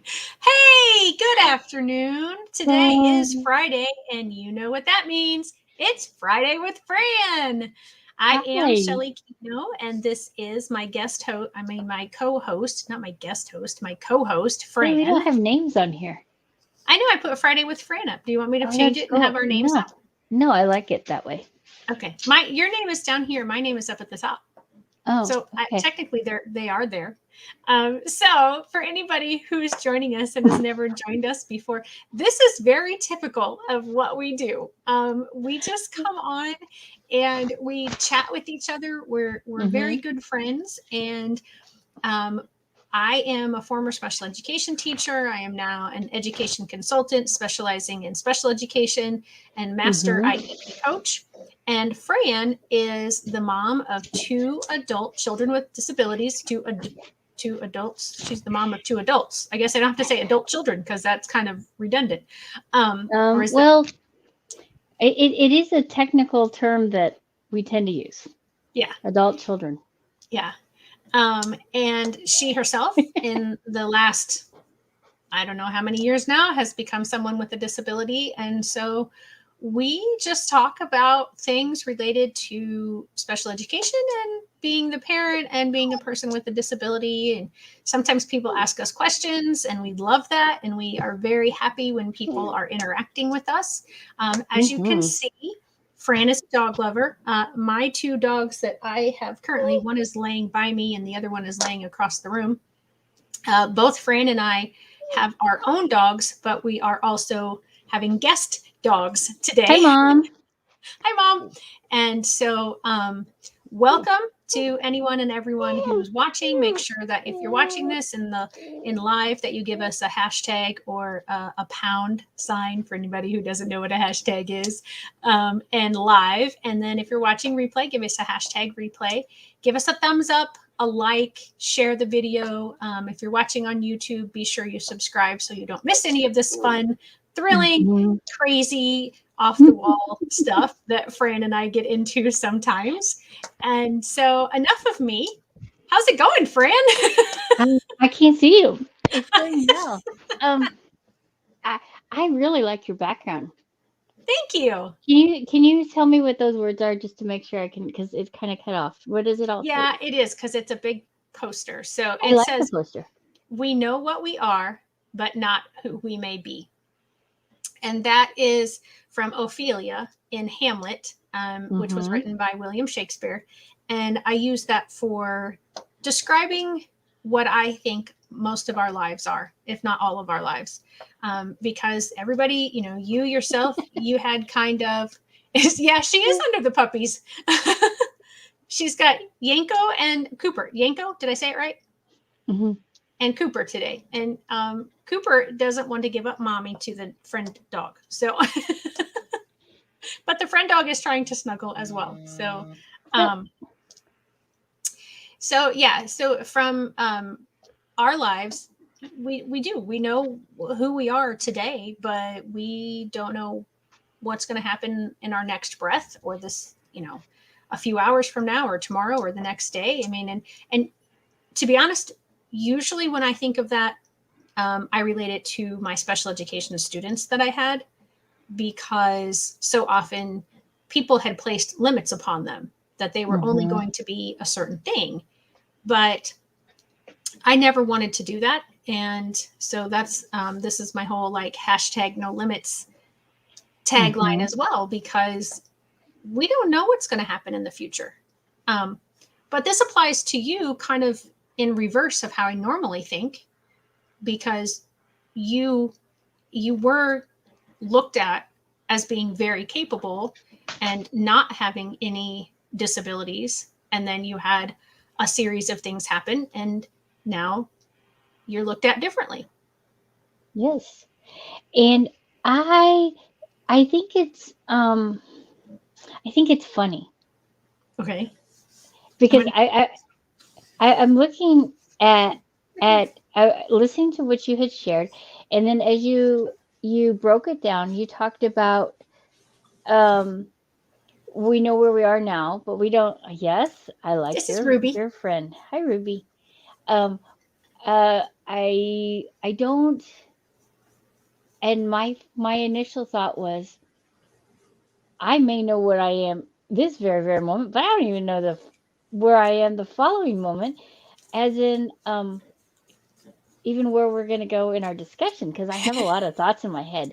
Hey, good afternoon. Today is Um, Friday, and you know what that means. It's Friday with Fran. I am Hi. Shelley Kino, and this is my guest host. My co-host, not my guest host, my co-host, Hey, we don't Fran. have names on here. I know I put Friday with Fran up. Do you want me to Oh, change that's it and have cool. our names No, up? no, I like it that way. Okay. Your name is down here. My name is up at the top. Oh, So okay. technically, they are there. So for anybody who's joining us and has never joined us before, this is very typical of what we do. We just come on and we chat with each other. We're very Mm-hmm. good friends, and um, I am a former special education teacher. I am now an education consultant specializing in special education and master Mm-hmm. IEP coach. And Fran is the mom of two adult children with disabilities, two adults. She's the mom of two adults. I guess I don't have to say adult children because that's kind of redundant. Or is that, Well, it is a technical term that we tend to use. yeah, Adult children. yeah. And she herself, in the last I don't know how many years now, has become someone with a disability. And so we just talk about things related to special education and being the parent and being a person with a disability. And sometimes people ask us questions, and we love that. And we are very happy when people are interacting with us. As you can Mm-hmm. see, Fran is a dog lover. My two dogs that I have currently, one is laying by me and the other one is laying across the room. Both Fran and I have our own dogs, but we are also having guest dogs Hi, today. Mom. Hi, Mom. And so, welcome to anyone and everyone who's watching. Make sure that if you're watching this in live, that you give us a hashtag or a pound sign for anybody who doesn't know what a hashtag is, and live. And then if you're watching replay, give us a hashtag replay. Give us a thumbs up, a like, share the video. If you're watching on YouTube, be sure you subscribe so you don't miss any of this fun, thrilling, Mm-hmm. crazy, off the wall stuff that Fran and I get into sometimes. And so, enough of me. How's it going, Fran? I can't see you. It's going well. Um, I I really like your background. Thank you. Can you tell me what those words are just to make sure I can because it's kind of cut off. What does it all say? Yeah, it is because it's a big poster. So I it like the says, poster. "We know what we are, but not who we may be." And that is from Ophelia in Hamlet, which was Mm-hmm. written by William Shakespeare. And I use that for describing what I think most of our lives are, if not all of our lives. Because everybody, you yourself, you had kind of, yeah, she is under the puppies. She's got Yanko and Cooper. Yanko, did I say it right? Mm-hmm. And Cooper today. And Cooper doesn't want to give up mommy to the friend dog. So, but the friend dog is trying to snuggle as well. So, Yep. um, yeah. So from our lives, we know who we are today, but we don't know what's going to happen in our next breath or this, a few hours from now or tomorrow or the next day. I mean, and to be honest, usually when I think of that, I relate it to my special education students that I had because so often people had placed limits upon them that they were only Mm-hmm. going to be a certain thing. But I never wanted to do that. And so that's this is my whole like hashtag no limits tagline Mm-hmm. as well, because we don't know what's going to happen in the future. Um, but this applies to you kind of in reverse of how I normally think, because you you were looked at as being very capable and not having any disabilities, and then you had a series of things happen, and now you're looked at differently. Yes. And I I think it's funny Okay. I'm because gonna, I'm looking at listening to what you had shared, and then as you broke it down, you talked about um we know where we are now, but we don't. Yes, I like this is your Ruby. friend. Hi, Ruby. Um, I don't, and my initial thought was I may know where I am this very moment, but I don't even know the where I am the following moment, as in even where we're going to go in our discussion, because I have a lot of thoughts in my head,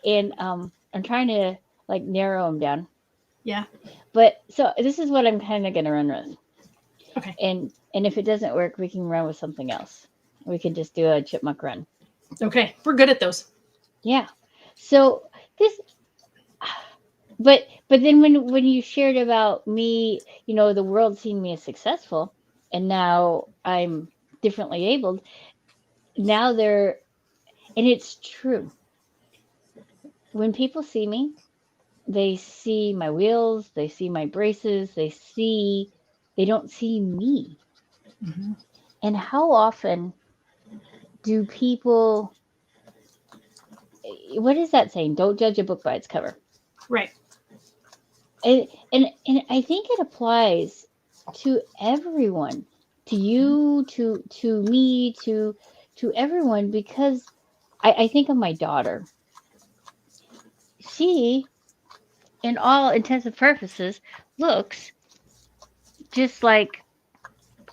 and I'm trying to like narrow them down. Yeah. But so this is what I'm kind of going to run with, Okay. and if it doesn't work, we can run with something else. We can just do a chipmunk run. Okay. We're good at those. Yeah. So this, but then when you shared about me, the world seeing me as successful, and now I'm differently abled. Now they're, and it's true. When people see me, they see my wheels, they see my braces, they don't see me. Mm-hmm. And how often do people, what is that saying? Don't judge a book by its cover. Right. And I think it applies to everyone, to you, to me, to everyone, because I think of my daughter. She, in all intents and purposes, looks just like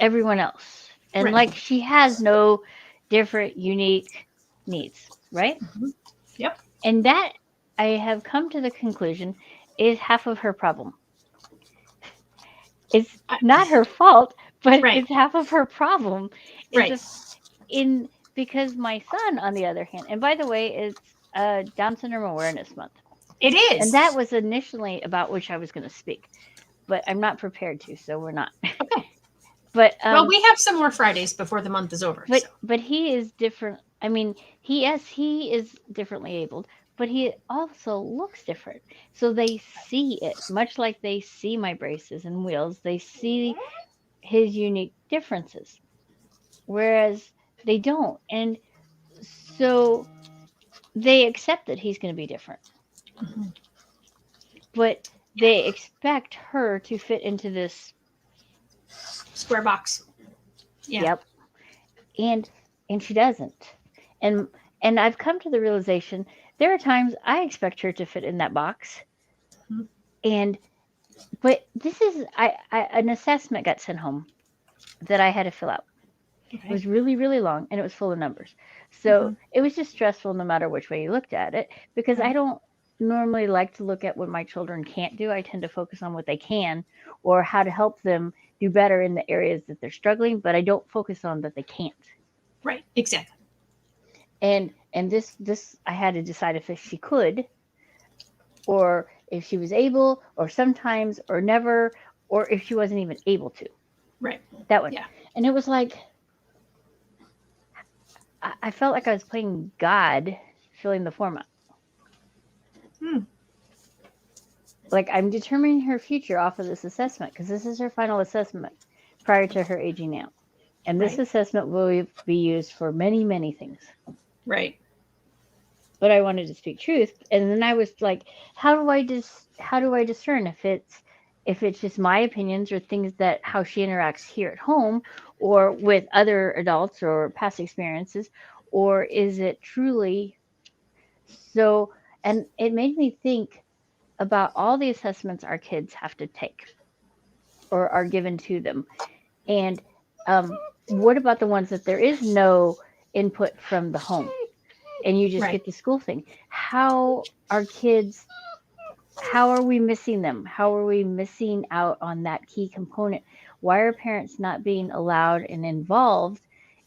everyone else. And Right. like she has no different, unique needs, right? Mm-hmm. Yep. And that, I have come to the conclusion, is half of her problem. It's I, not her fault, but right. it's half of her problem. Is Right. if in because my son, on the other hand, and by the way, it's Down Syndrome Awareness Month, It and that is. was initially about which I was going to speak, but I'm not prepared to, so we're not. Okay. But Well, we have some more Fridays before the month is over. So. but he is different. I mean, he is differently abled, but he also looks different. So they see it, much like they see my braces and wheels. They see his unique differences, whereas they don't. And so they accept that he's going to be different, Mm-hmm. but they expect her to fit into this. Square box. Yeah. Yep. And she doesn't. And I've come to the realization there are times I expect her to fit in that box. Mm-hmm. And but this is an assessment got sent home that I had to fill out. It Okay. was really long, and it was full of numbers. Mm-hmm. So it was just stressful no matter which way you looked at it, because I Okay. don't normally like to look at what my children can't do. I tend to focus on what they can, or how to help them do better in the areas that they're struggling, but I don't focus on that they can't. Right. Exactly. And this I had to decide if she could, or if she was able, or sometimes, or never, or if she wasn't even able to. Right. That one. Yeah. And it was like I felt like I was playing God, filling the form out. Hmm. Like I'm determining her future off of this assessment, because this is her final assessment prior to her aging out. And this Right. assessment will be used for many things. Right. But I wanted to speak truth, and then I was like, how do I discern if it's just my opinions, or things that how she interacts here at home or with other adults or past experiences, or is it truly so? And it made me think about all the assessments our kids have to take or are given to them. And what about the ones that there is no input from the home, and you just Right. get the school thing? How are kids, how are we missing them? How are we missing out on that key component? Why are parents not being allowed and involved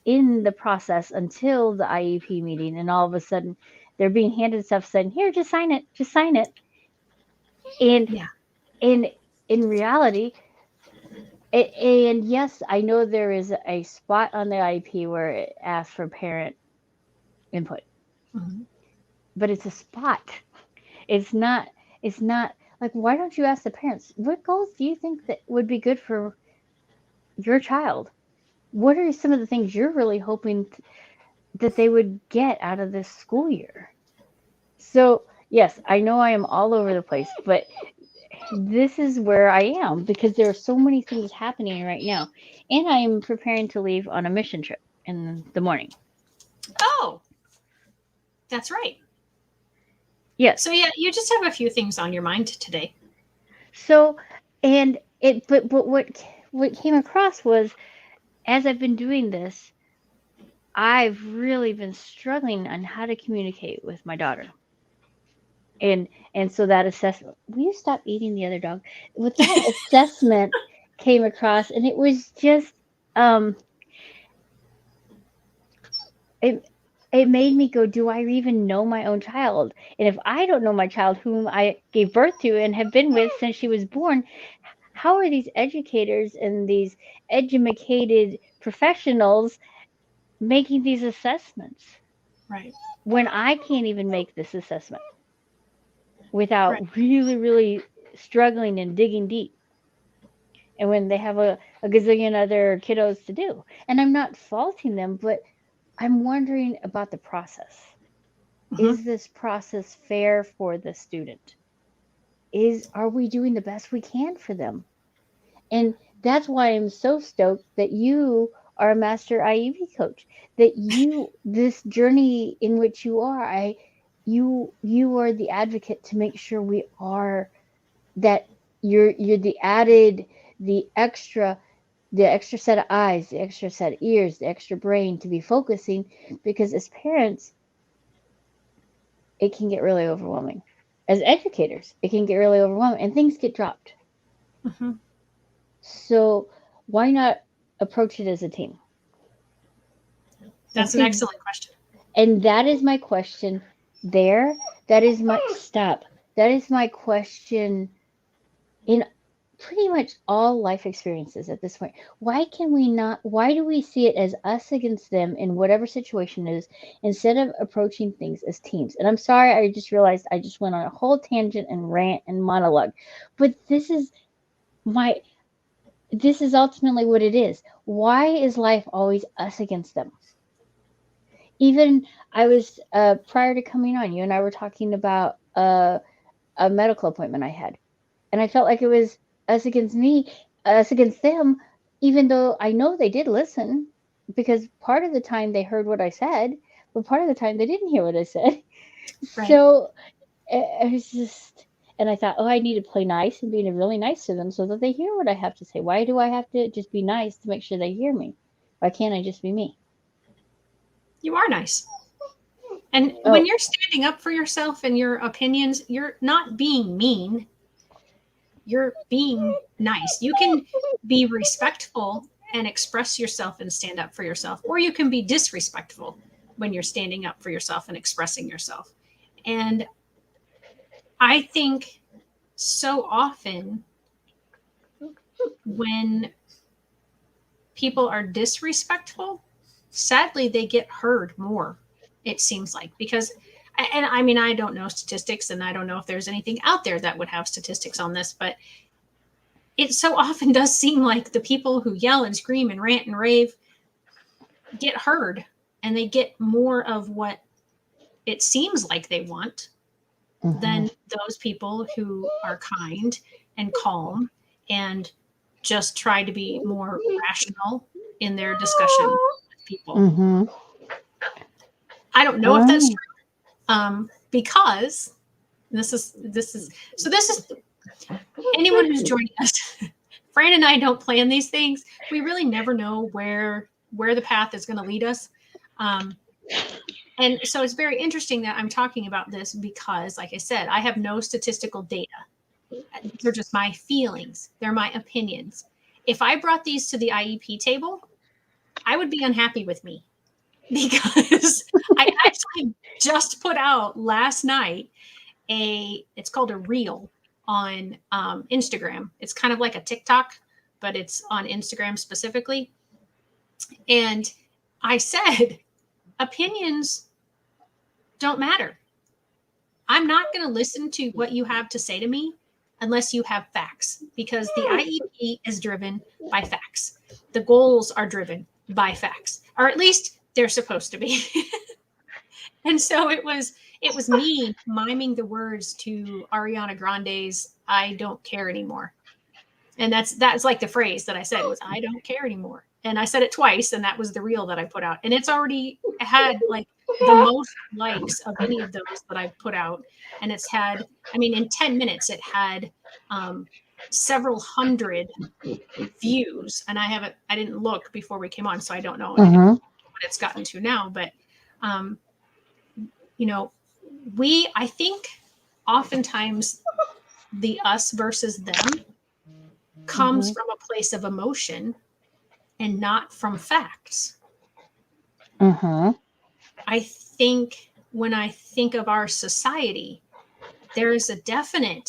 in the process until the IEP meeting, and all of a sudden they're being handed stuff saying, here, just sign it. And Yeah. in reality, and yes, I know there is a spot on the IEP where it asks for parent input, Mm-hmm. but it's a spot. It's not. It's not like, why don't you ask the parents what goals do you think that would be good for your child? What are some of the things you're really hoping that they would get out of this school year? So yes, I know I am all over the place, but this is where I am, because there are so many things happening right now, and I am preparing to leave on a mission trip in the morning. Oh, that's right. Yes. So yeah, you just have a few things on your mind today. So, and but what came across was, as I've been doing this, I've really been struggling on how to communicate with my daughter. And so that assessment, will you stop eating the other dog? With that assessment came across, and it was just um it it made me go, do I even know my own child? And if I don't know my child, whom I gave birth to and have been with since she was born, how are these educators and these educated professionals making these assessments Right. when I can't even make this assessment Right. without really, really struggling and digging deep? And when they have a gazillion other kiddos to do. And I'm not faulting them, but I'm wondering about the process. Mm-hmm. Is this process fair for the student? Are we doing the best we can for them? And that's why I'm so stoked that you are a master IEP coach, that this journey in which you are, you are the advocate to make sure we are, that you're the added, the extra, the extra set of eyes, the extra set of ears, the extra brain to be focusing, because as parents, it can get really overwhelming. As educators, it can get really overwhelming and things get dropped. Mm-hmm. So why not approach it as a team? And That's an see, excellent question. and that is my question there. That is my stop. That is my question in pretty much all life experiences at this point. Why can we not? Why do we see it as us against them in whatever situation it is, instead of approaching things as teams? And I'm sorry, I just realized I just went on a whole tangent and rant and monologue, but my this is ultimately what it is. Why is life always us against them? Even I was prior to coming on, you and I were talking about a medical appointment I had, and I felt like it was us against me, us against them, even though I know they did listen, because part of the time they heard what I said, but part of the time they didn't hear what I said. Right. So it was just, and I thought, oh, I need to play nice and being really nice to them so that they hear what I have to say. Why do I have to just be nice to make sure they hear me? Why can't I just be me? You are nice. And when Oh, you're standing up for yourself and your opinions, you're not being mean. You're being nice. You can be respectful and express yourself and stand up for yourself, or you can be disrespectful when you're standing up for yourself and expressing yourself. And I think so often when people are disrespectful, sadly, they get heard more, it seems like, because, and I mean, I don't know statistics and I don't know if there's anything out there that would have statistics on this, but it so often does seem like the people who yell and scream and rant and rave get heard and they get more of what it seems like they want mhm, than those people who are kind and calm and just try to be more rational in their discussion with people. mhm. I don't know if that's Oh, true, because this is anyone who's joining us. Fran and I don't plan these things. We really never know where the path is going to lead us. Um, and so it's very interesting that I'm talking about this because, like I said, I have no statistical data. They're just my feelings. They're my opinions. If I brought these to the IEP table, I would be unhappy with me because I actually just put out last night it's called a reel on Instagram. It's kind of like a TikTok, but it's on Instagram specifically. And I said, opinions don't matter. I'm not going to listen to what you have to say to me unless you have facts, because the IEP is driven by facts. The goals are driven by facts, or at least they're supposed to be. And so it was me miming the words to Ariana Grande's "I Don't Care Anymore," and that's like the phrase that I said was "I don't care anymore." and I said it twice, and that was the reel that I put out. And it's already had like the most likes of any of those that I've put out. And it's had, I mean, in 10 minutes, it had several hundred views. And I didn't look before we came on, so I don't know Mm-hmm. what it's gotten to now. But, you know, I think oftentimes the us versus them comes from a place of emotion and not from facts. Mm-hmm. I think when I think of our society, there is a definite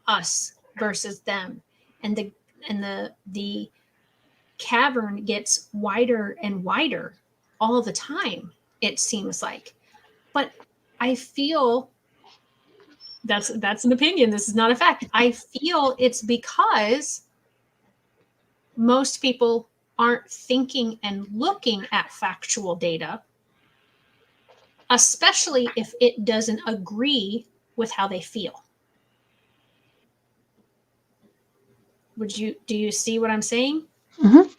us versus them, and the cavern gets wider and wider all the time. It seems like, but I feel that's an opinion. This is not a fact. I feel it's because most people aren't thinking and looking at factual data, especially if it doesn't agree with how they feel. Do you see what I'm saying? Mm-hmm.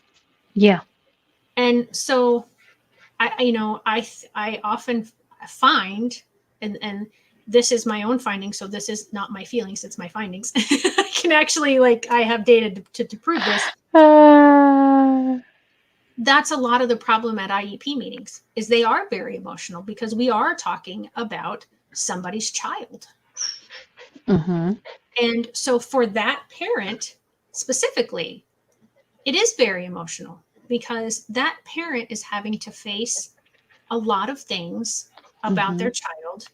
Yeah. And so I often find, and this is my own findings, so this is not my feelings, it's my findings. I can actually, like, I have data to prove this. That's a lot of the problem at IEP meetings, is they are very emotional because we are talking about somebody's child. Mm-hmm. And so for that parent specifically, it is very emotional because that parent is having to face a lot of things about their child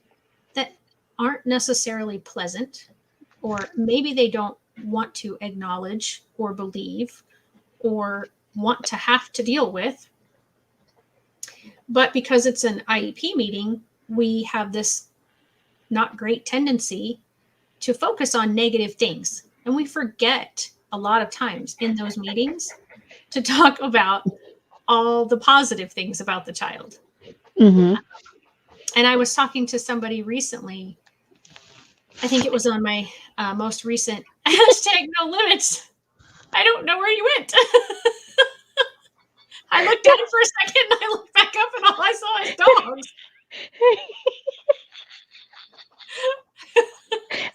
that aren't necessarily pleasant, or maybe they don't want to acknowledge or believe or want to have to deal with. But because it's an IEP meeting, we have this not great tendency to focus on negative things. And we forget a lot of times in those meetings to talk about all the positive things about the child. Mm-hmm. And I was talking to somebody recently. I think it was on my most recent hashtag no limits. I don't know where you went. I looked down for a second and I looked back up and all I saw is dogs.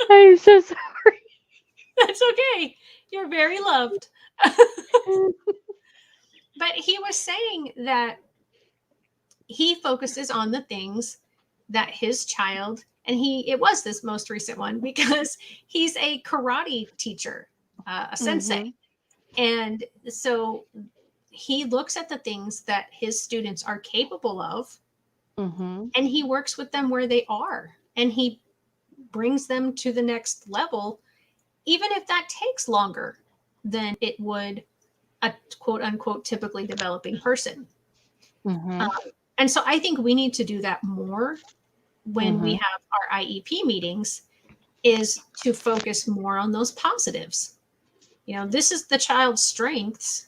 I'm so sorry. That's okay. You're very loved. But he was saying that he focuses on the things that his child, and it was this most recent one because he's a karate teacher, a sensei. And so he looks at the things that his students are capable of, Mm-hmm. and he works with them where they are, and he brings them to the next level, even if that takes longer than it would a quote unquote typically developing person. Mm-hmm. And so I think we need to do that more when we Mm-hmm. have our IEP meetings, is to focus more on those positives. This is the child's strengths.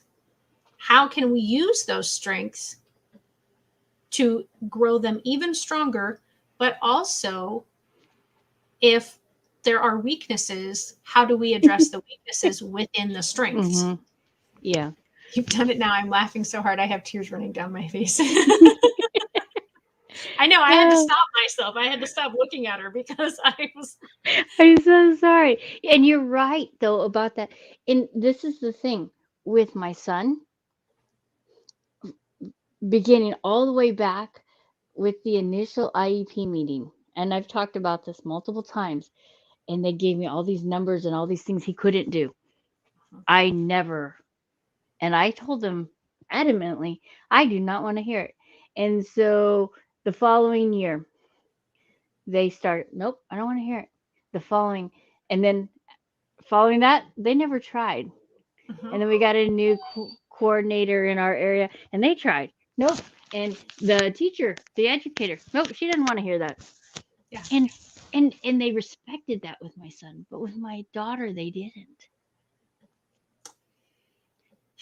How can we use those strengths to grow them even stronger? But also, if there are weaknesses, how do we address the weaknesses within the strengths? Mm-hmm. Yeah. You've done it now. I'm laughing so hard. I have tears running down my face. I know. I had to stop myself. I had to stop looking at her because I was. I'm so sorry. And you're right, though, about that. And this is the thing with my son, beginning all the way back with the initial IEP meeting. And I've talked about this multiple times. And they gave me all these numbers and all these things he couldn't do. I never, and I told them adamantly, I do not want to hear it. And so the following year, they started, nope, I don't want to hear it. The following, and then following that, they never tried. And then we got a new coordinator in our area, and they tried. Nope. And the teacher, the educator, nope, she didn't want to hear that. Yeah. And they respected that with my son, but with my daughter, they didn't.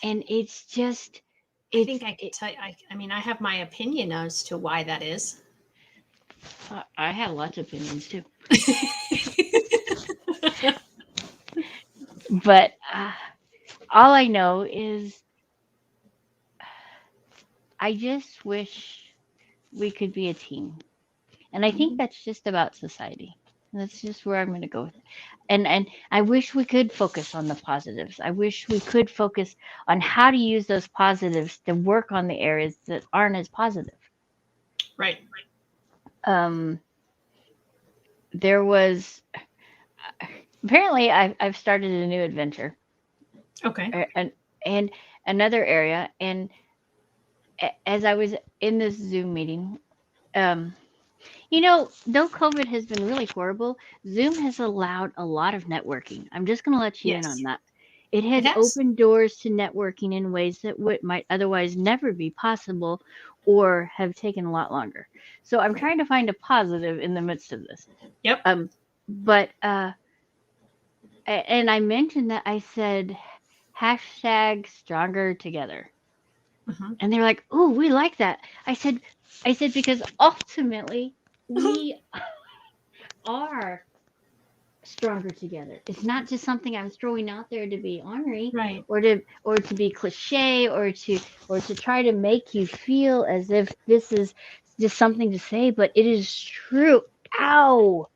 And it's just, I think I could tell you. I mean, I have my opinion as to why that is. I have lots of opinions too. But all I know is I just wish we could be a team. And I think that's just about society. That's just where I'm going to go with it. And I wish we could focus on the positives. I wish we could focus on how to use those positives to work on the areas that aren't as positive. Right. Um, there was apparently I've started a new adventure, Okay. and another area. And as I was in this Zoom meeting, um, though COVID has been really horrible, Zoom has allowed a lot of networking. I'm just going to let you in on Yes, that. It it has has. opened doors to networking in ways that might otherwise never be possible or have taken a lot longer. So I'm trying to find a positive in the midst of this. Yep. But and I mentioned that I said hashtag stronger together. Hmm. And they're like, "Oh, we like that." I said because ultimately we are stronger together. It's not just something I'm throwing out there to be ornery Right. or to be cliche or to try to make you feel as if this is just something to say, but it is true. Ow.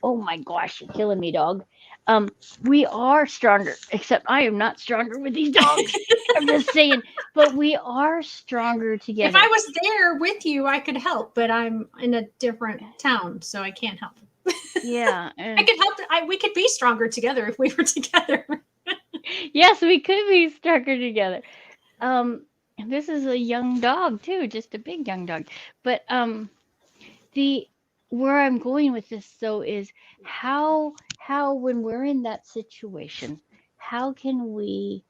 Oh my gosh, you're killing me, dog. Um, we are stronger, except I am not stronger with these dogs. I'm just saying, but we are stronger If together. I was there with you, I could help, but I'm in a different town, so I can't help. Yeah, I and could help. We could be stronger together if we were together. yes, we could be stronger together. And this is a young dog too, just a big young dog. But the where I'm going with this though is how when we're in that situation, how can we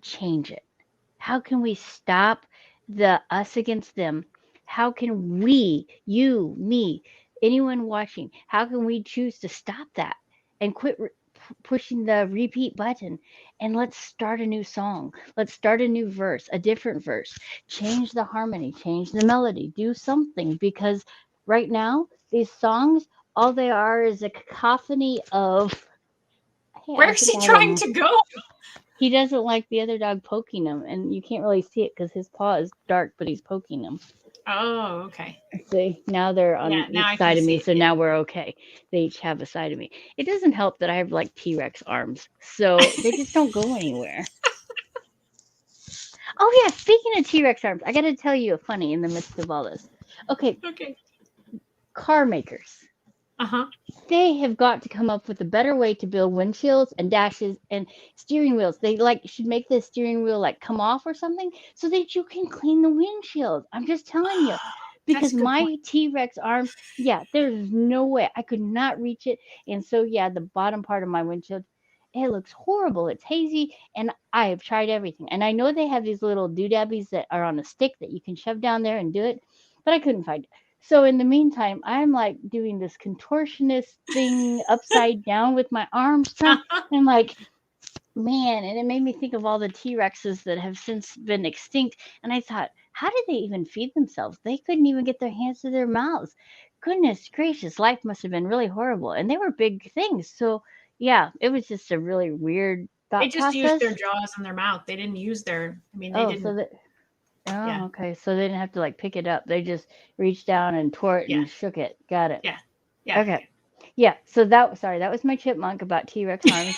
change it? How can we stop the us against them? How can we, you, me, anyone watching, how can we choose to stop that and quit pushing the repeat button and let's start a new song? Let's start a new verse, a different verse. Change the harmony, change the melody, do something because right now, these songs, all they are is a cacophony of, hey, I Where's think he I have trying a to go? he doesn't like the other dog poking him, and you can't really see it because his paw is dark, but he's poking him. Oh, okay. See, now they're on Yeah, now each I can side of see me, it. so Yeah. now we're okay. They each have a side of me. It doesn't help that I have like T-Rex arms, so they just don't go anywhere. Oh yeah, speaking of T-Rex arms, I got to tell you a funny in the midst of all this. Okay, Okay. car makers. Uh huh. They have got to come up with a better way to build windshields and dashes and steering wheels. They like should make the steering wheel like come off or something so that you can clean the windshield. I'm just telling you. That's Because a good point. my T-Rex arms, yeah, there's no way I could not reach it. And so yeah, the bottom part of my windshield, it looks horrible. It's hazy and I have tried everything. And I know they have these little doodabbies that are on a stick that you can shove down there and do it, but I couldn't find it. So in the meantime, I'm like doing this contortionist thing upside down with my arms turned. And like, man, and it made me think of all the T Rexes that have since been extinct. And I thought, how did they even feed themselves? They couldn't even get their hands to their mouths. Goodness gracious, life must have been really horrible. And they were big things. So yeah, it was just a really weird They thought just used process. their jaws and their mouth. They didn't use their. I mean, they Oh, so didn't. that Yeah. oh, okay. So they didn't have to like pick it up. They just reached down and tore it Yeah. and shook it. Got it. Yeah. Yeah. Okay. Yeah, so that sorry, that was my chipmunk about T-Rex arms,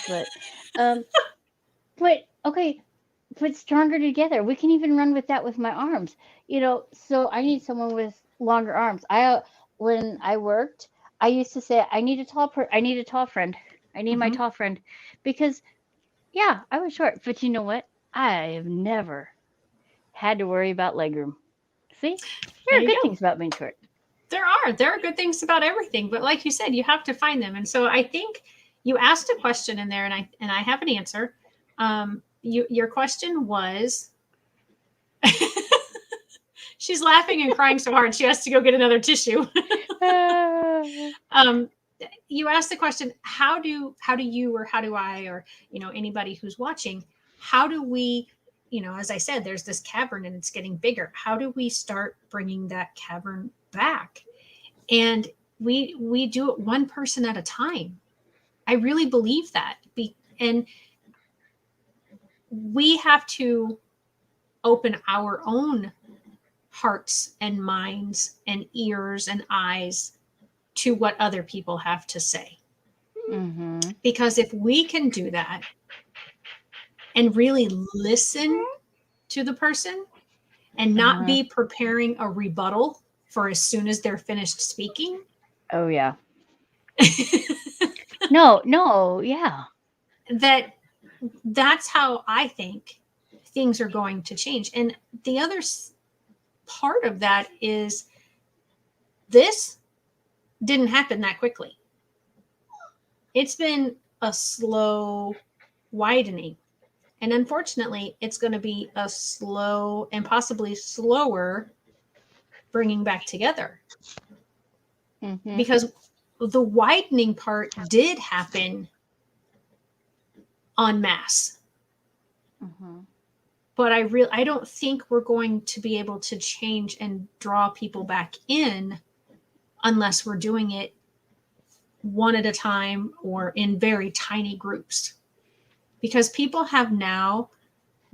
um but okay, but stronger together. We can even run with that with my arms. So I need someone with longer arms. When I worked, I used to say I need a tall friend. I need my Hmm. tall friend because yeah, I was short, but you know what? I have never had to worry about legroom. See? There There are you good go. things about being short. There are good things about everything, but like you said, you have to find them. And so I think you asked a question in there, and I have an answer. Your question was, she's laughing and crying so hard she has to go get another tissue. Ah, um, you asked the question, how do you, or how do I, or anybody who's watching, how do we, as I said, there's this cavern and it's getting bigger. How do we start bringing that cavern back? And we do it one person at a time. I really believe that. And we have to open our own hearts and minds and ears and eyes to what other people have to say. Mm-hmm. Because if we can do that and really listen to the person and not Uh-huh. be preparing a rebuttal for as soon as they're finished speaking. Oh yeah. No, no, yeah. That's how I think things are going to change. And the other part of that is this didn't happen that quickly. It's been a slow widening. And unfortunately, it's going to be a slow and possibly slower bringing back together. Mm-hmm. Because the widening part did happen en masse. Mm-hmm. But I don't think we're going to be able to change and draw people back in unless we're doing it one at a time or in very tiny groups. Because people have now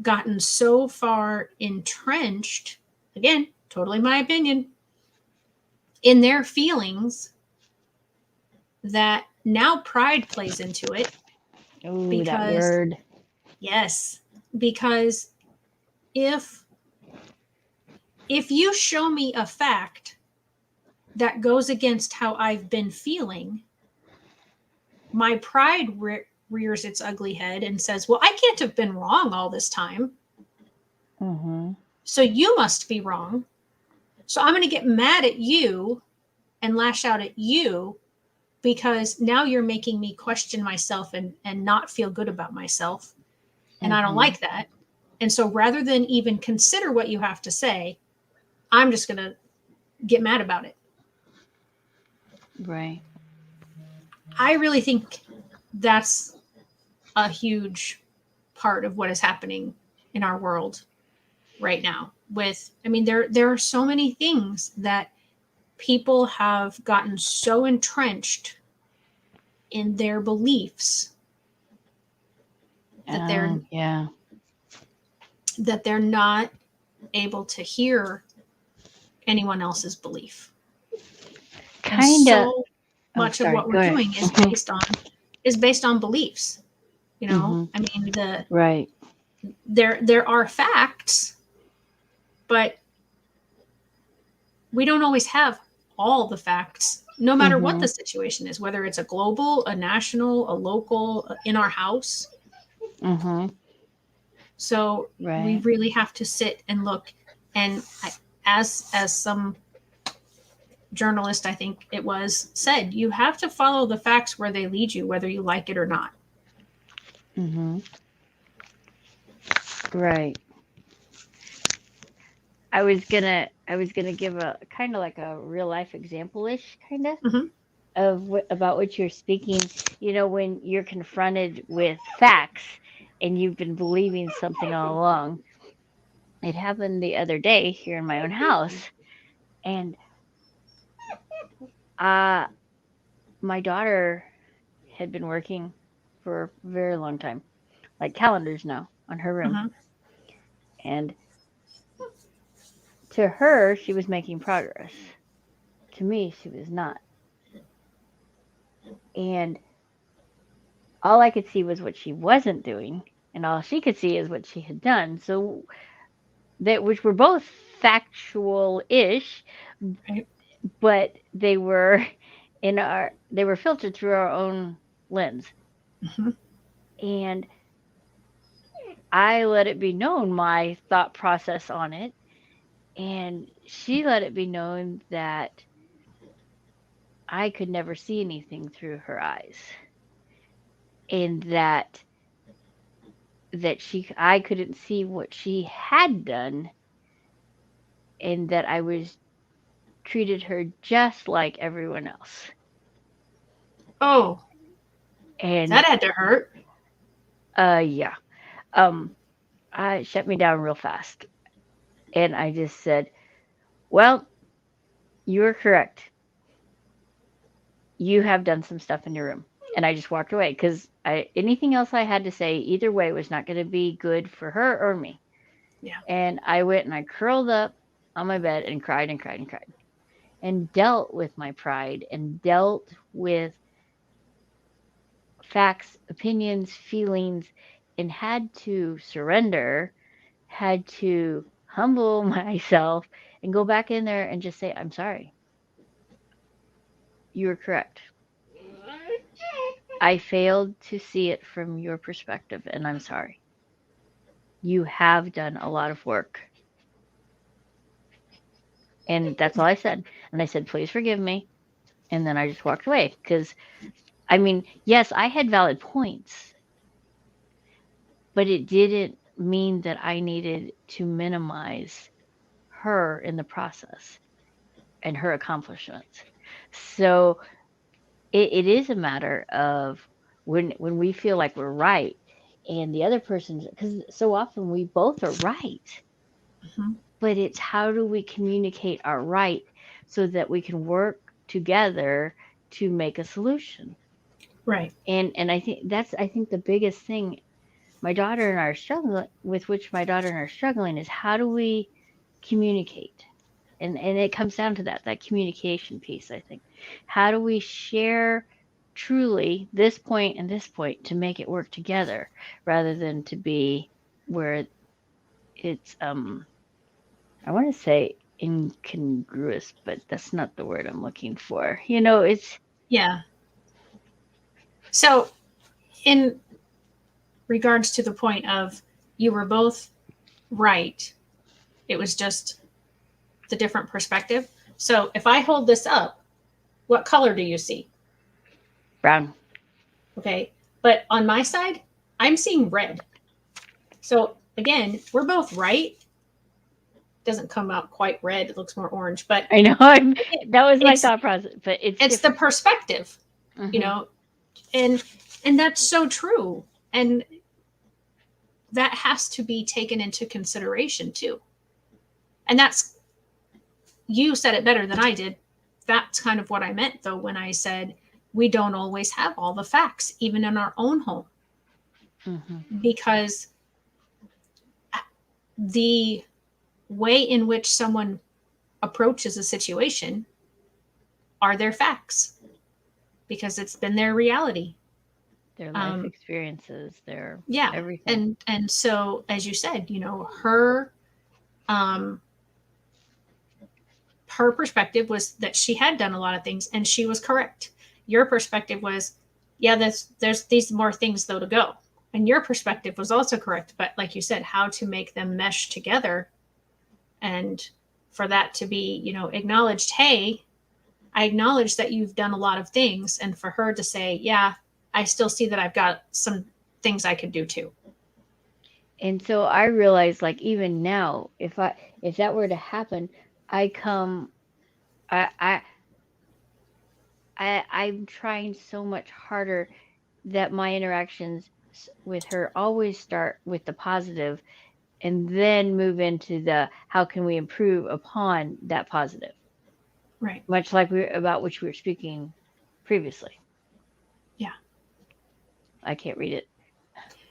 gotten so far entrenched, again, totally my opinion, in their feelings that now pride plays into it. Ooh, that Because, word. yes, because if you show me a fact that goes against how I've been feeling, my pride rears its ugly head and says, well, I can't have been wrong all this time. Mm-hmm. So you must be wrong. So I'm going to get mad at you and lash out at you because now you're making me question myself and not feel good about myself. And I don't Mm-hmm. like that. And so rather than even consider what you have to say, I'm just going to get mad about it. Right. I really think that's a huge part of what is happening in our world right now. There are so many things that people have gotten so entrenched in their beliefs that Yeah. they're not able to hear anyone else's belief. And Kinda. so Oh, much of sorry. what we're Go ahead. doing is based on beliefs. Mm-hmm. Right. There are facts, but we don't always have all the facts, no matter what Mm-hmm. the situation is, whether it's a global, a national, a local, in our house. Mm-hmm. So we Right. really have to sit and look. And as some journalist, I think it was, said, you have to follow the facts where they lead you, whether you like it or not. Mm-hmm. Right. I was gonna give a kind of like a real life example ish kind of Mm-hmm. about what you're speaking. You know, when you're confronted with facts and you've been believing something all along. It happened the other day here in my own house, and uh, my daughter had been working for a very long time, like calendars now on her room, Mm-hmm. and to her she was making progress. To me, she was not, and all I could see was what she wasn't doing, and all she could see is what she had done. So that which were both factual-ish, Right. but they were filtered through our own lens. Mm-hmm. And I let it be known my thought process on it, and she let it be known that I could never see anything through her eyes, and that she I couldn't see what she had done, and that I was treated her just like everyone else. Oh, And that had to hurt. yeah. Um I shut me down real fast. And I just said, "Well, you're correct. You have done some stuff in your room." And I just walked away because anything else I had to say either way was not going to be good for her or me. Yeah. And I went and I curled up on my bed and cried and cried and cried and dealt with my pride and dealt with facts, opinions, feelings, and had to surrender, had to humble myself and go back in there and just say, I'm sorry. You were correct. I failed to see it from your perspective, and I'm sorry. You have done a lot of work. And that's all I said. And I said, please forgive me. And then I just walked away. Because, I mean, yes, I had valid points, but it didn't mean that I needed to minimize her in the process and her accomplishments. So it is a matter of when we feel like we're right and the other person's, because so often we both are right, Mhm. but it's how do we communicate our right so that we can work together to make a solution. Right. And I think the biggest thing my daughter and I are struggling with, which my daughter and I are struggling, is how do we communicate? And it comes down to that communication piece, I think. How do we share truly this point and this point to make it work together rather than to be where it's I want to say incongruous, but that's not the word I'm looking for. You know, it's Yeah. So, in regards to the point of you were both right, it was just the different perspective. So, if I hold this up, what color do you see? brown. Okay. But on my side, I'm seeing red. So, again, we're both right. Doesn't come out quite red, it looks more orange, but I know. That was my it's thought process, but it's it's the different. perspective, you Hmm. know, and that's so true. And that has to be taken into consideration too. And that's, you said it better than I did. That's kind of what I meant though when I said we don't always have all the facts, even in our own home, Hmm. because the way in which someone approaches a situation are their facts, because it's been their reality. Their life Um, experiences, their yeah, everything. and so as you said, her um, her perspective was that she had done a lot of things and she was correct. Your perspective was, yeah, there's these more things though to go. And your perspective was also correct, but like you said, how to make them mesh together, and for that to be, acknowledged, hey, I acknowledge that you've done a lot of things, and for her to say, yeah, I still see that I've got some things I could do too. And so I realized, like, even now, if that were to happen, I come I I I'm trying so much harder that my interactions with her always start with the positive and then move into the how can we improve upon that positive, Right. much like about which we were speaking previously. Yeah. I can't read it.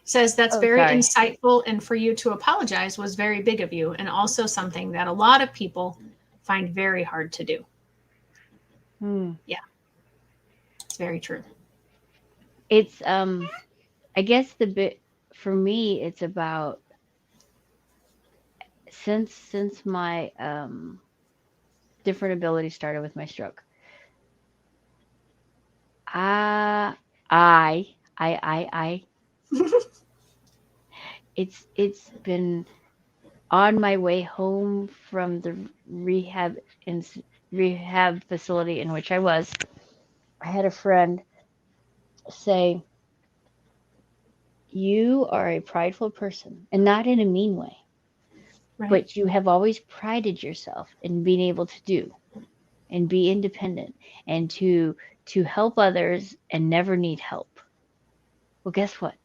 Says that's Oh, very sorry. insightful, and for you to apologize was very big of you, and also something that a lot of people find very hard to do. Hmm. Yeah, it's very true. It's I guess the bit for me it's about since my different abilities started with my stroke. I I it's been on my way home from the in rehab facility in which I was. I had a friend say, "You are a prideful person, and not in a mean way, Right. but you have always prided yourself in being able to do and be independent and to help others and never need help. Well, guess what?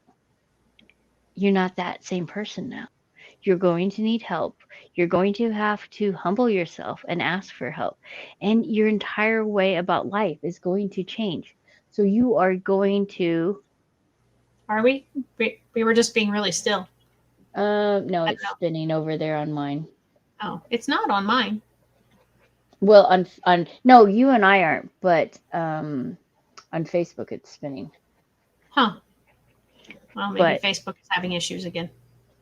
You're not that same person now. You're going to need help. You're going to have to humble yourself and ask for help. And your entire way about life is going to change. So you are going to, Are we? We were just being really still. no, I it's don't know. spinning over there on mine. Oh, it's not on mine. Well, on no, you and I aren't, but on Facebook it's spinning. Huh. Well, maybe But Facebook is having issues again.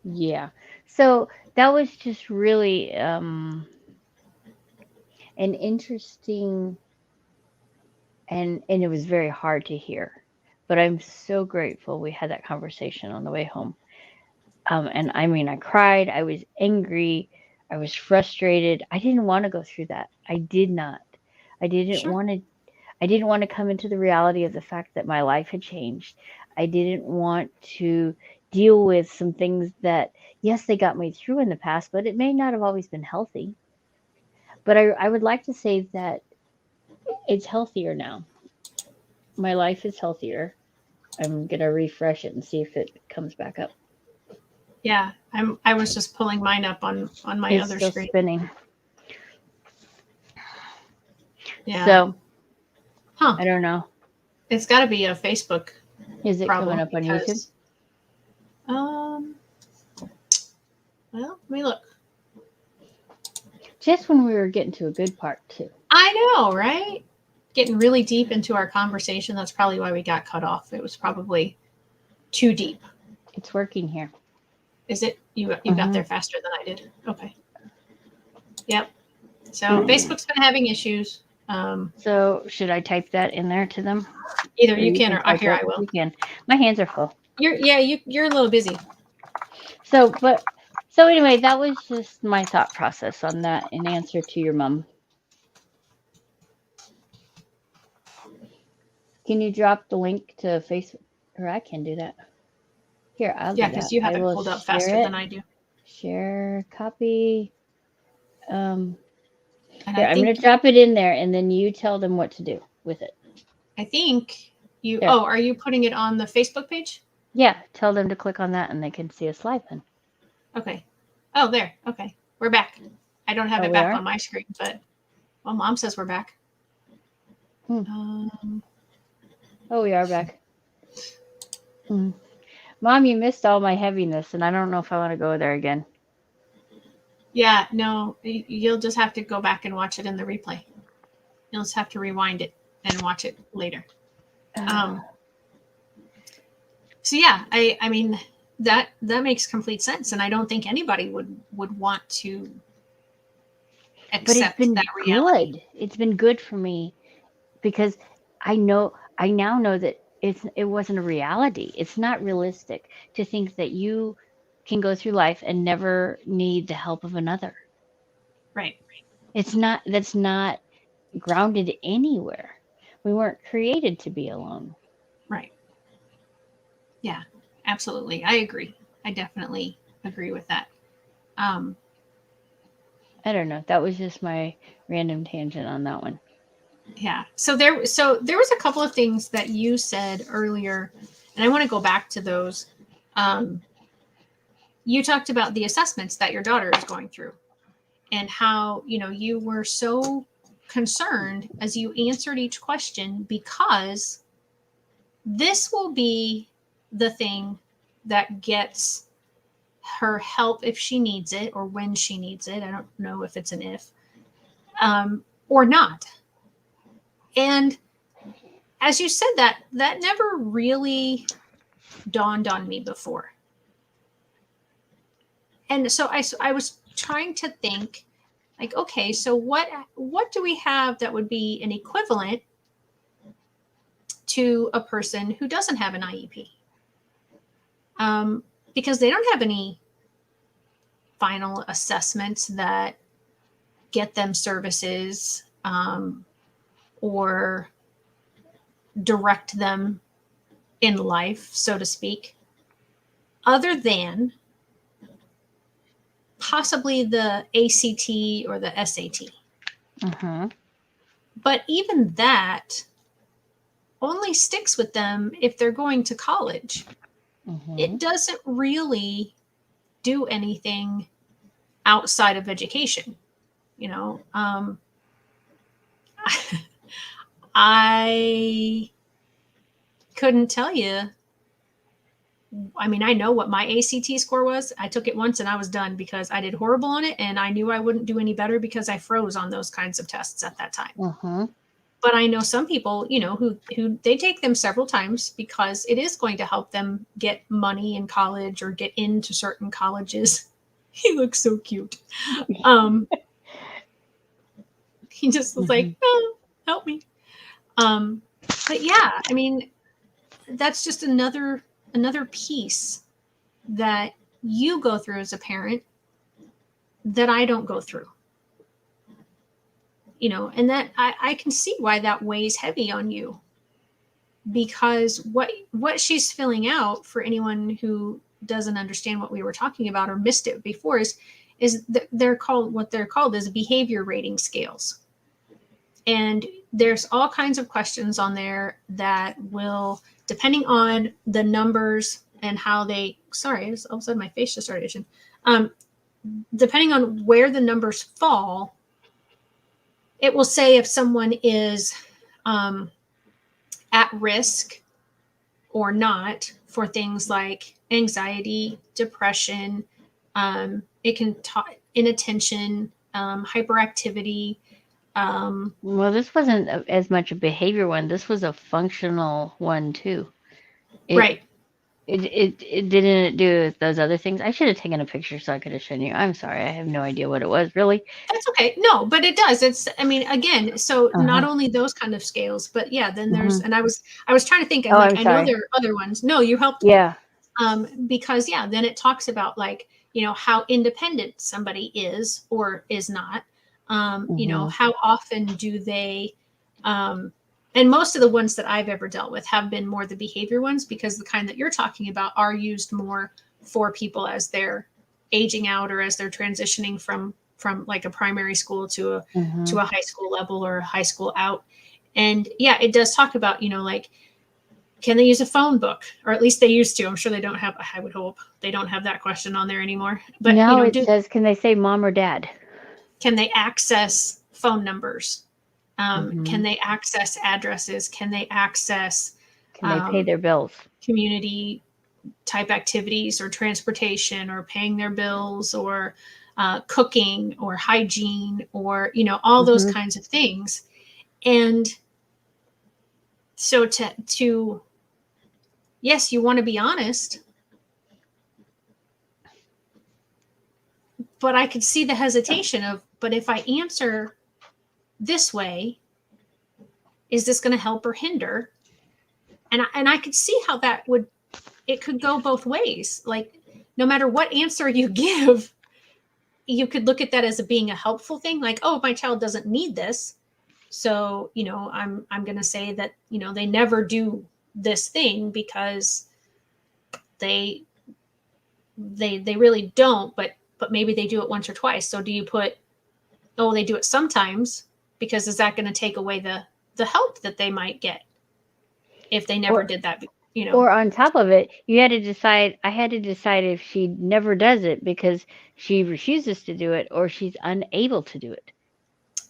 yeah, so that was just really an interesting, and it was very hard to hear. But I'm so grateful we had that conversation on the way home. And I mean, I cried, I was angry, I was frustrated. I didn't want to go through that. I did not. I didn't Sure. want to I didn't want to come into the reality of the fact that my life had changed. I didn't want to deal with some things that, yes, they got me through in the past, but it may not have always been healthy. But I would like to say that it's healthier now. My life is healthier. I'm going to refresh it and see if it comes back up. Yeah, I was just pulling mine up on my It's other still screen. spinning. Yeah. So Huh. I don't know. It's got to be a Facebook Is it coming problem up on YouTube? because um well, let me look. Just when we were getting to a good part, too. I know, right? Getting really deep into our conversation. That's probably why we got cut off. It was probably too deep. It's working here. Is it? You got Hmm. there faster than I did. Okay. Yep. So Facebook's been having issues. So should I type that in there to them? Either Or you you can can or I type here it? I will. You can. My hands are full. You're a little busy. So anyway, that was just my thought process on that in answer to your mom. Can you drop the link to Facebook? Or I can do that. Here, I'll Yeah, do because that. you have I it will pulled up share faster than it. I do. Share copy. Um, And Here, I'm going to drop it in there, and then you tell them what to do with it. I think you. There. Oh, are you putting it on the Facebook page? Yeah, tell them to click on that, and they can see us live then. Okay. Oh, there. Okay, we're back. I don't have Oh, it we back are? on my screen, but well, Mom says we're back. Oh, we are back. Mom, you missed all my heaviness, and I don't know if I want to go there again. Yeah, no, you'll just have to go back and watch it in the replay. You'll just have to rewind it and watch it later. So yeah, I mean that makes complete sense, and I don't think anybody would want to But it's accept that been reality. good. It's been good for me because I now know that it wasn't a reality. It's not realistic to think that you can go through life and never need the help of another. Right, That's not grounded anywhere. We weren't created to be alone. right. Yeah, absolutely. I agree. I definitely agree with that. Um, I don't know. That was just my random tangent on that one. yeah. So there was a couple of things that you said earlier, and I want to go back to those. Um, you talked about the assessments that your daughter is going through, and how you were so concerned as you answered each question because this will be the thing that gets her help if she needs it or when she needs it. I don't know if it's an if or not. And as you said that never really dawned on me before. And so I was trying to think like, okay, so what do we have that would be an equivalent to a person who doesn't have an IEP? Because they don't have any final assessments that get them services or direct them in life, so to speak, other than possibly the ACT or the SAT. Uh-huh. But even that only sticks with them if they're going to college. Uh-huh. It doesn't really do anything outside of education. You know, I couldn't tell you I mean, I know what my ACT score was. I took it once and I was done because I did horrible on it, and I knew I wouldn't do any better because I froze on those kinds of tests at that time. Mm-hmm. But I know some people, who they take them several times because it is going to help them get money in college or get into certain colleges. He looks so cute. He just was like, oh, help me. But yeah, I mean, that's just another piece that you go through as a parent that I don't go through. And that I can see why that weighs heavy on you, because what she's filling out, for anyone who doesn't understand what we were talking about or missed it before, is that they're called as behavior rating scales. And there's all kinds of questions on there that will, depending on the numbers and how they, sorry, all of a sudden my face just started itching. Depending on where the numbers fall, it will say if someone is at risk or not for things like anxiety, depression. It can talk inattention, hyperactivity. Well, this wasn't as much a behavior one. This was a functional one too. Right. It didn't do those other things. I should have taken a picture so I could have shown you. I'm sorry. I have no idea what it was, really. That's okay. No, but it does. I mean, again, so not only those kind of scales, but yeah, then there's, and I was trying to think, I'm I sorry. know there are other ones. No, you helped. Yeah. Because yeah, then it talks about like, how independent somebody is or is not. How often do they, and most of the ones that I've ever dealt with have been more the behavior ones, because the kind that you're talking about are used more for people as they're aging out or as they're transitioning from like a primary school to a high school level or a high school out. And yeah, it does talk about, like, can they use a phone book? Or at least they used to. I'm sure they don't have, I would hope they don't have that question on there anymore. But now it says, can they say mom or dad? Can they access phone numbers? Can they access addresses? Can they access? Can they pay their bills? Community type activities or transportation or paying their bills or cooking or hygiene or, all those kinds of things. And so to yes, you want to be honest, but I could see the hesitation of, but if I answer this way, is this going to help or hinder? And I could see how it could go both ways. Like, no matter what answer you give, you could look at that as being a helpful thing. Like, oh, my child doesn't need this. So, I'm going to say that, they never do this thing because they really don't, but maybe they do it once or twice. So do you put, oh, they do it sometimes, because is that going to take away the help that they might get if they never did that, Or on top of it, I had to decide if she never does it because she refuses to do it or she's unable to do it.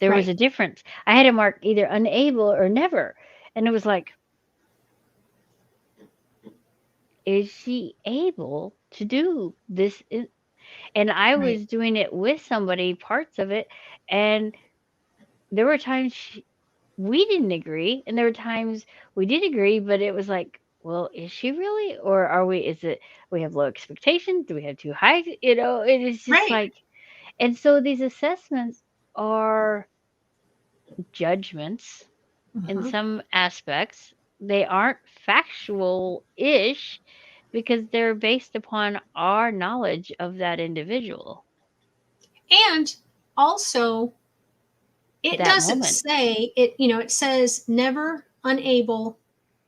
There was a difference. I had to mark either unable or never. And it was like, is she able to do this? And I was doing it with somebody, parts of it, and there were times we didn't agree, and there were times we did agree, but it was like, well, is she really? Or we have low expectations? Do we have too high? It is just like, and so these assessments are judgments in some aspects. They aren't factual-ish because they're based upon our knowledge of that individual. And also, it doesn't say it, it says never, unable,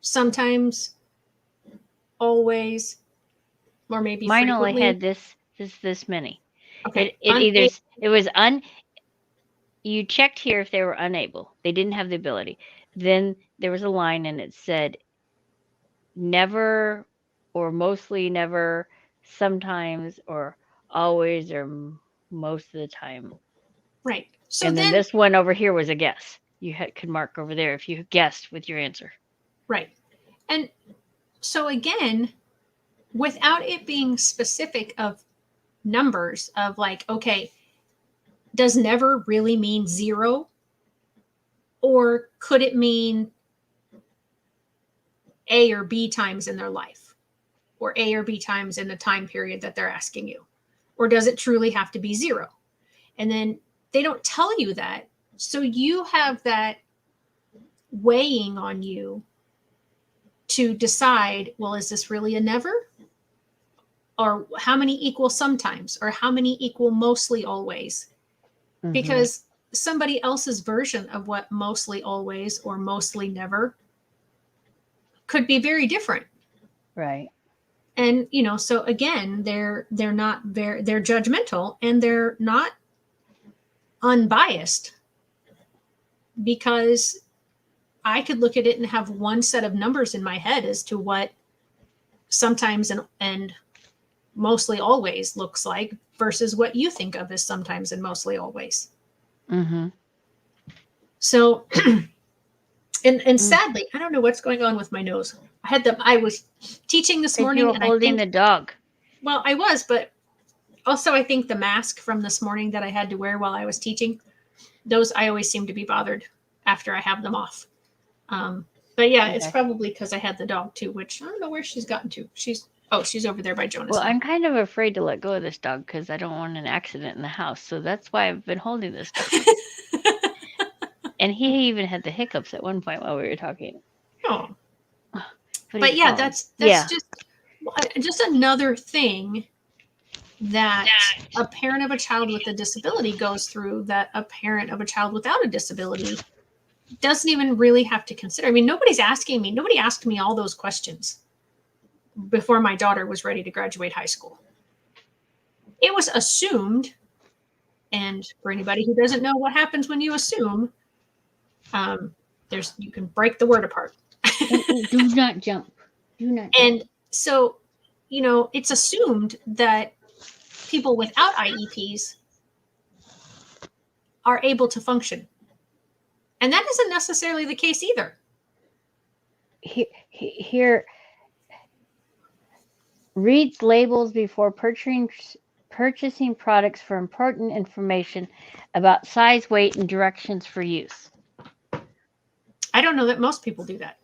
sometimes, always, or maybe mine frequently. only had this many. Okay. You checked here if they were unable. They didn't have the ability. Then there was a line and it said never or mostly never, sometimes or always or most of the time. Right. So and then this one over here was a guess. You could mark over there if you guessed with your answer. Right. And so again, without it being specific of numbers of like, okay, does never really mean zero? Or could it mean A or B times in their life? Or A or B times in the time period that they're asking you? Or does it truly have to be zero? And then they don't tell you that. So you have that weighing on you to decide, well, is this really a never? Or how many equal sometimes? Or how many equal mostly always? Mm-hmm. Because somebody else's version of what mostly always or mostly never could be very different. Right. And so again, they're judgmental, and they're not unbiased, because I could look at it and have one set of numbers in my head as to what sometimes and mostly always looks like versus what you think of as sometimes and mostly always. Mm-hmm. So and sadly, I don't know what's going on with my nose. I was teaching this morning, you were and holding the dog. Well, I was, but also I think the mask from this morning that I had to wear while I was teaching, those I always seem to be bothered after I have them off. But yeah, it's probably because I had the dog too, which I don't know where she's gotten to. She's over there by Jonas. Well, I'm kind of afraid to let go of this dog because I don't want an accident in the house. So that's why I've been holding this dog. And he even had the hiccups at one point while we were talking. Oh. But yeah, that's just another thing that a parent of a child with a disability goes through that a parent of a child without a disability doesn't even really have to consider. I mean, nobody asked me all those questions before my daughter was ready to graduate high school. It was assumed, and for anybody who doesn't know what happens when you assume, you can break the word apart. Do not jump. Do not jump. And so, it's assumed that people without IEPs are able to function. And that isn't necessarily the case either. Here reads labels before purchasing products for important information about size, weight, and directions for use. I don't know that most people do that.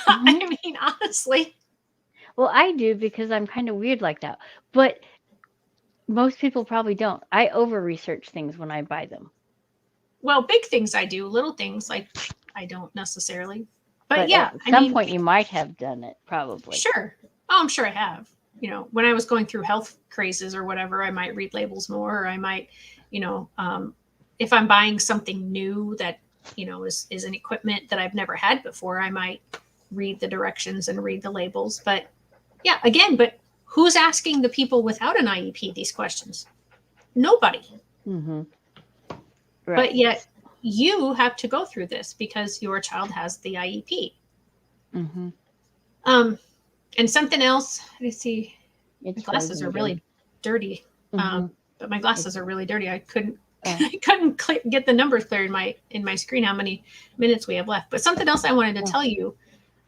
I mean, honestly. Well, I do because I'm kind of weird like that. But most people probably don't. I over-research things when I buy them. Well, big things I do. Little things, like, I don't necessarily. But yeah. At some point you might have done it, probably. Sure. Oh, I'm sure I have. When I was going through health crazes or whatever, I might read labels more, or I might, if I'm buying something new that, is an equipment that I've never had before, I might read the directions and read the labels. But yeah, again, but who's asking the people without an IEP these questions? Nobody. Mm-hmm. Right. But yet you have to go through this because your child has the IEP. Mm-hmm. And something else, let's see, my glasses are really dirty. Mm-hmm. But my glasses are really dirty. I couldn't get the numbers clear in my screen how many minutes we have left. But something else I wanted to tell you,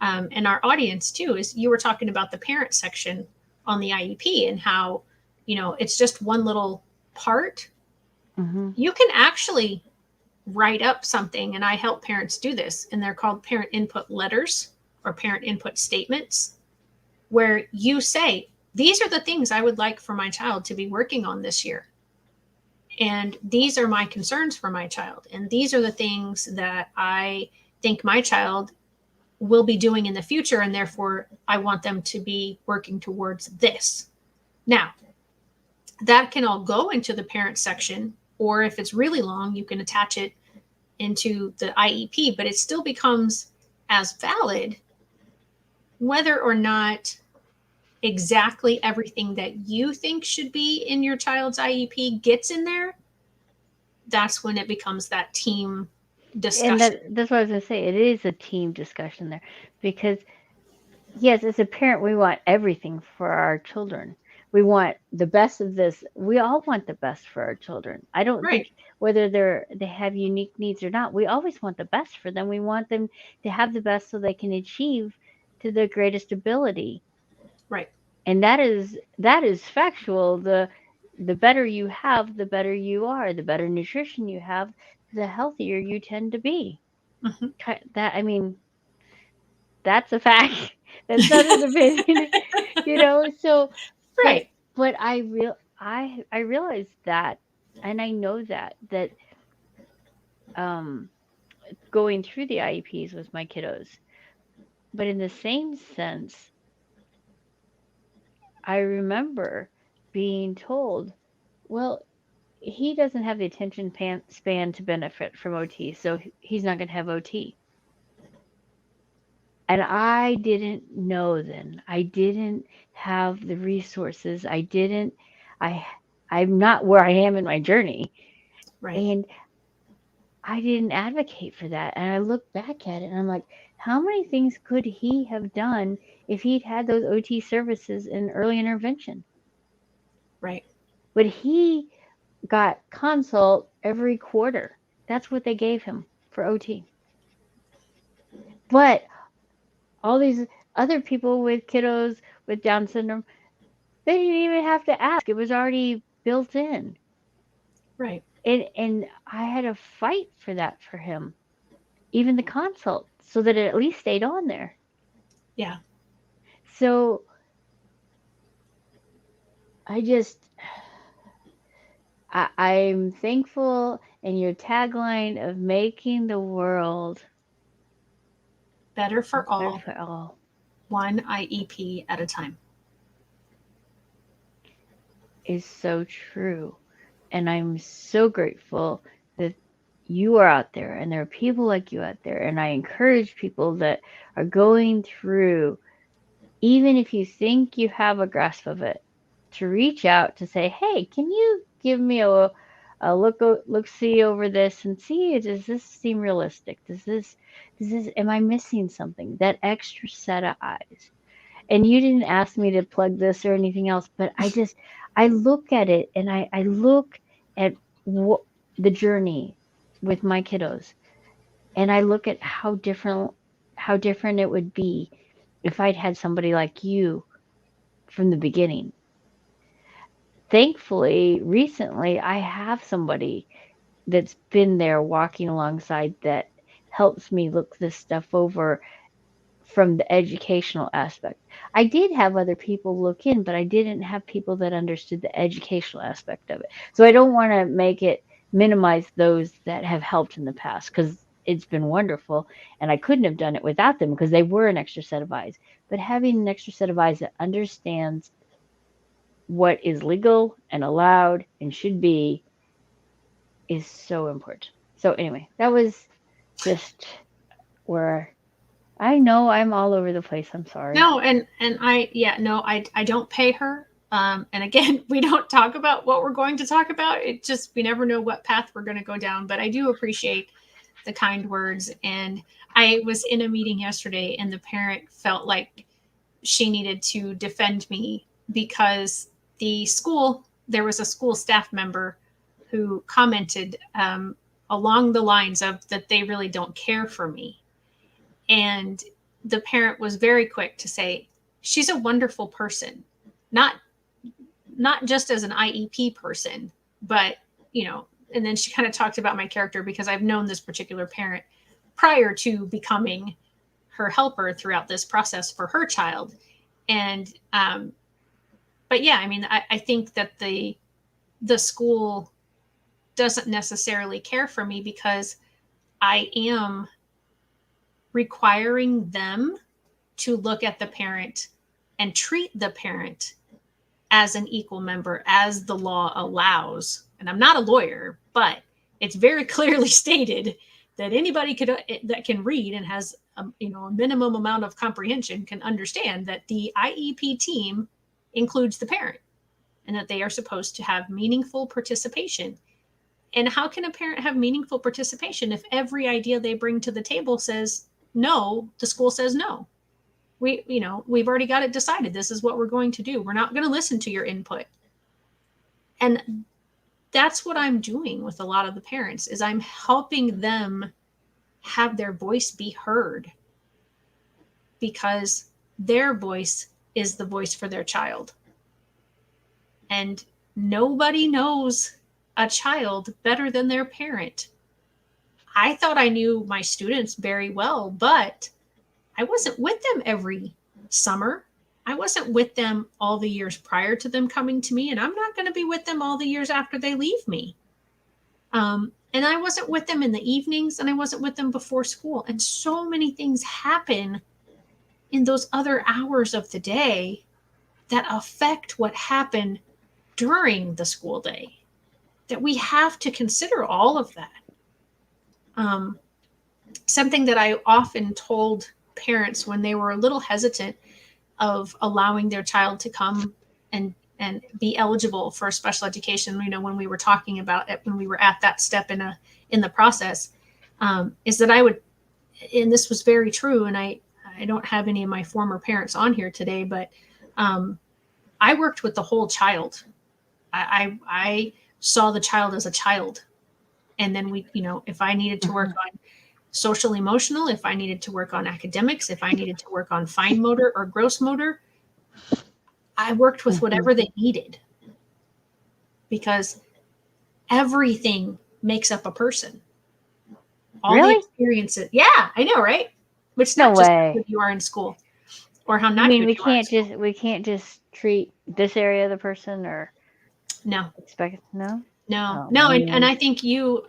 and our audience too, is you were talking about the parent section on the IEP and how, it's just one little part. Mm-hmm. You can actually write up something, and I help parents do this, and they're called parent input letters or parent input statements, where you say, these are the things I would like for my child to be working on this year. And these are my concerns for my child. And these are the things that I think my child will be doing in the future. And therefore, I want them to be working towards this. Now, that can all go into the parent section, or if it's really long, you can attach it into the IEP, but it still becomes as valid whether or not exactly everything that you think should be in your child's IEP gets in there. That's when it becomes that team discussion. And that's what I was going to say. It is a team discussion there because, yes, as a parent, we want everything for our children. We want the best of this. We all want the best for our children. I don't think whether they have unique needs or not, we always want the best for them. We want them to have the best so they can achieve to their greatest ability. Right. And that is factual. The better you have, the better you are. The better nutrition you have, the healthier you tend to be. Hmm. That, I mean, that's a fact. That's not an opinion, So, but Right. but I realize that, and I know that um going through the IEPs with my kiddos. But in the same sense, I remember being told, well, he doesn't have the attention span to benefit from OT, so he's not going to have OT. And I didn't know then. I didn't have the resources. I I'm not where I am in my journey. Right. And I didn't advocate for that. And I look back at it and I'm like, how many things could he have done if he'd had those OT services in early intervention? Right. But he got consult every quarter. That's what they gave him for OT. But all these other people with kiddos with Down syndrome, they didn't even have to ask. It was already built in. Right. And I had to fight for that for him, even the consult, so that it at least stayed on there. Yeah. So I just, I'm thankful in your tagline of making the world Better for better all, for all one IEP at a time. is so true. And I'm so grateful that you are out there and there are people like you out there. And I encourage people that are going through, even if you think you have a grasp of it, to reach out to say, hey, can you give me a look see over this and see, does this seem realistic? Does this am I missing something? That extra set of eyes. And you didn't ask me to plug this or anything else, but I look at it and I look at what the journey with my kiddos, and I look at how different it would be if I'd had somebody like you from the beginning. Thankfully, recently I have somebody that's been there walking alongside that helps me look this stuff over from the educational aspect. I did have other people look in, but I didn't have people that understood the educational aspect of it. So I don't want to make it minimize those that have helped in the past, because it's been wonderful and I couldn't have done it without them because they were an extra set of eyes. But having an extra set of eyes that understands what is legal and allowed and should be is so important. So anyway, that was just where I know I'm all over the place. I'm sorry. No, and I yeah, no, I don't pay her. And again, we don't talk about what we're going to talk about. It just we never know what path we're going to go down. But I do appreciate the kind words. And I was in a meeting yesterday, and the parent felt like she needed to defend me because there was a school staff member who commented along the lines of that they really don't care for me. And the parent was very quick to say, she's a wonderful person, not not just as an IEP person, but and then she kind of talked about my character because I've known this particular parent prior to becoming her helper throughout this process for her child. And but yeah, I mean, I think that the school doesn't necessarily care for me because I am requiring them to look at the parent and treat the parent as an equal member as the law allows. And I'm not a lawyer, but it's very clearly stated that anybody that can read and has a minimum amount of comprehension can understand that the IEP team includes the parent and that they are supposed to have meaningful participation. And how can a parent have meaningful participation if every idea they bring to the table says no, the school says no? We've already got it decided. This is what we're going to do. We're not going to listen to your input. And that's what I'm doing with a lot of the parents is I'm helping them have their voice be heard because their voice is the voice for their child. And nobody knows a child better than their parent. I thought I knew my students very well, but I wasn't with them every summer. I wasn't with them all the years prior to them coming to me, and I'm not going to be with them all the years after they leave me. And I wasn't with them in the evenings, and I wasn't with them before school. And so many things happen in those other hours of the day that affect what happened during the school day, that we have to consider all of that. Something that I often told parents when they were a little hesitant of allowing their child to come and be eligible for special education, when we were talking about it, when we were at that step in the process, is that I would, and this was very true, and I don't have any of my former parents on here today, but I worked with the whole child. I saw the child as a child. And then we, if I needed to work on social emotional, if I needed to work on academics, if I needed to work on fine motor or gross motor, I worked with whatever they needed, because everything makes up a person. All Really? the experiences. Yeah, I know, right? Which No not just way. how good you are in school or how not I mean, good we you are in can't school. we can't just treat this area of the person or No, expect no, Oh, no. And man. I think you,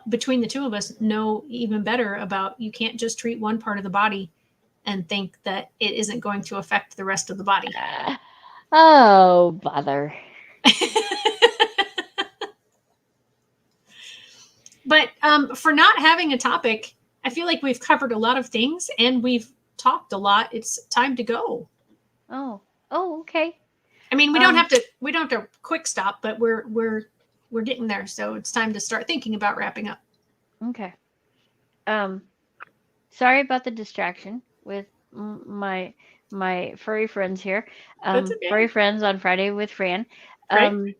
between the two of us, know even better about, you can't just treat one part of the body and think that it isn't going to affect the rest of the body. Oh, bother. But for not having a topic, I feel like we've covered a lot of things and we've talked a lot. It's time to go. Oh, okay. I mean, we don't have to quick stop, but we're getting there. So it's time to start thinking about wrapping up. Okay. Sorry about the distraction with my furry friends here. That's okay. Furry friends on Friday with Fran. Right?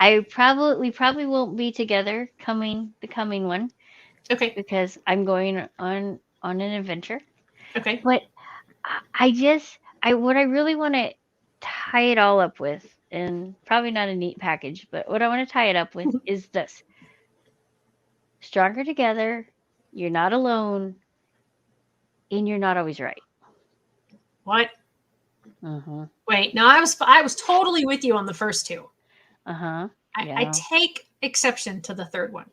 We probably won't be together the coming one Okay. because I'm going on an adventure. Okay. But what I really want to tie it all up with, and probably not a neat package, but what I want to tie it up with is this: stronger together, you're not alone, and you're not always right. What? Uh-huh. Wait, no, I was totally with you on the first two. Uh-huh. I Yeah. take exception to the third one.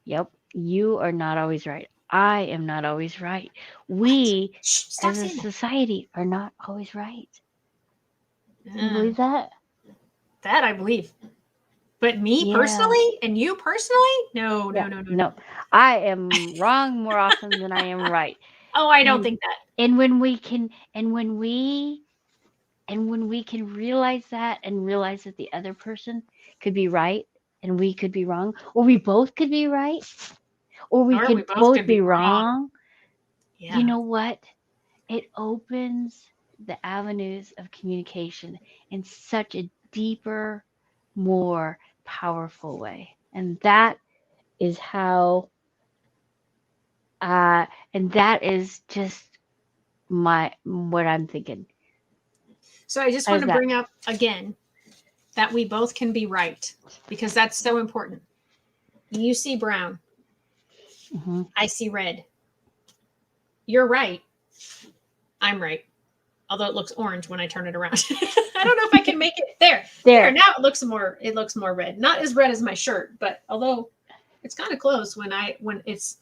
Yep. You are not always right. I am not always right. We, Stop as a saying that. society, are not always right. Do you believe that? That I believe. But me Yeah. personally and you personally? No. No. I am wrong more often than I am right. Oh, I don't think that. And when we can realize that, and realize that the other person could be right and we could be wrong, or we both could be right, or we could both be wrong. Yeah. You know what? It opens the avenues of communication in such a deeper, more powerful way. And that is how and that is just what I'm thinking. So I just want to bring up again that we both can be right, because that's so important. You see brown. Mm-hmm. I see red. You're right. I'm right. Although it looks orange when I turn it around. I don't know if I can make it there. Now it looks more red. Not as red as my shirt, but although it's kind of close when it's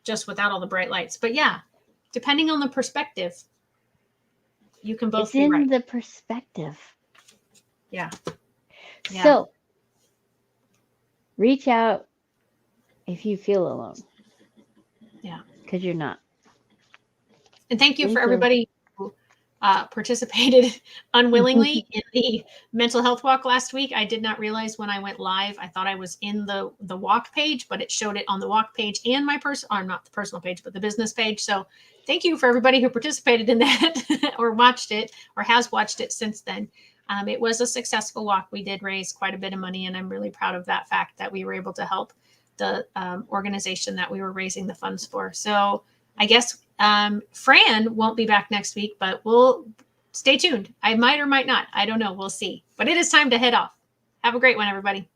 just without all the bright lights. But yeah, depending on the perspective, you can both be right. It's in the perspective. Yeah. So reach out if you feel alone. Yeah. Because you're not. And thank you for everybody who participated unwillingly in the mental health walk last week. I did not realize when I went live, I thought I was in the walk page, but it showed it on the walk page and my not the personal page, but the business page. So thank you for everybody who participated in that or watched it or has watched it since then. It was a successful walk. We did raise quite a bit of money, and I'm really proud of that fact that we were able to help the organization that we were raising the funds for. So I guess Fran won't be back next week, but we'll stay tuned. I might or might not. I don't know. We'll see. But it is time to head off. Have a great one, everybody.